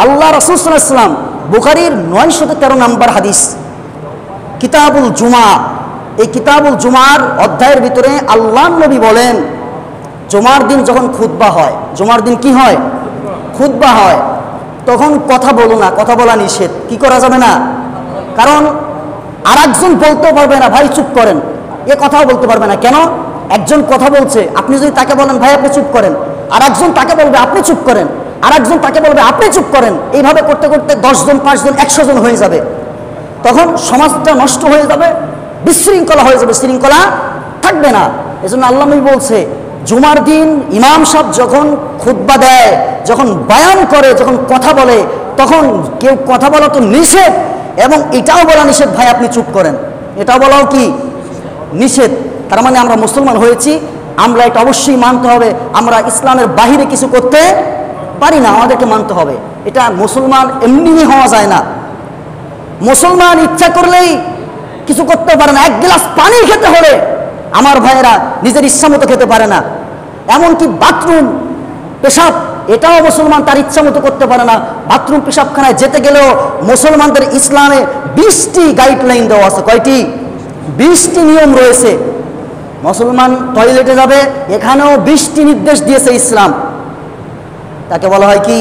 আল্লাহ রাসূল সাল্লাল্লাহু আলাইহি ওয়াসাল্লাম বুখারীর 913 নম্বর হাদিস, কিতাবুল জুমা, এই কিতাবুল জুমার অধ্যায়ের ভিতরে আল্লাহর নবী বলেন, জুমার দিন যখন খুতবা হয়, জুমার দিন কি হয়? খুতবা হয়, তখন কথা বলো না, কথা বলা নিষেধ। কি করা যাবে না? কারণ আর একজন বলতেও পারবে না ভাই চুপ করেন, এ কথাও বলতে পারবে না। কেন? একজন কথা বলছে, আপনি যদি তাকে বলেন ভাই আপনি চুপ করেন, আর একজন তাকে বলবে আপনি চুপ করেন, আর একজন তাকে বলবে আপনি চুপ করেন, এইভাবে করতে করতে 10 জন 5 জন 100 জন হয়ে যাবে। তখন সমাজটা নষ্ট হয়ে যাবে, বিশৃঙ্খলা হয়ে যাবে, শৃঙ্খলা থাকবে না। এজন্য আল্লাহ নবী বলছে, জুমার দিন ইমাম সাহেব যখন খুতবা দেয়, যখন বয়ান করে, যখন কথা বলে, তখন কেউ কথা বলা তো নিষেধ, এবং এটাও বলা নিষেধ ভাই আপনি চুপ করেন, এটাও বলাও কি নিষেধ। তার মানে আমরা মুসলমান হয়েছি, আমরা এটা অবশ্যই মানতে হবে। আমরা ইসলামের বাহিরে কিছু করতে পারি না, আমাদেরকে মানতে হবে। এটা মুসলমান এমনি হওয়া যায় না। মুসলমান ইচ্ছা করলেই কিছু করতে পারে না। এক গ্লাস পানি খেতে হলে আমার ভাইয়েরা নিজের ইচ্ছা মতো খেতে পারে না। এমনকি বাথরুম পেশাব, এটাও মুসলমান তার ইচ্ছা মতো করতে পারে না। বাথরুম পেশাবখানায় যেতে গেলেও মুসলমানদের ইসলামে 20টি গাইডলাইন দেওয়া আছে। কয়টি? 20টি নিয়ম রয়েছে। মুসলমান টয়লেটে যাবে, এখানেও 20টি নির্দেশ দিয়েছে ইসলাম। তাকে বলা হয় কি?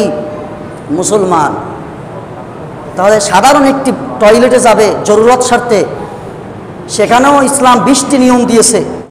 মুসলমান। তাহলে সাধারণ একটি টয়লেটে যাবে জরুরত স্বার্থে, সেখানেও ইসলাম 20টি নিয়ম দিয়েছে।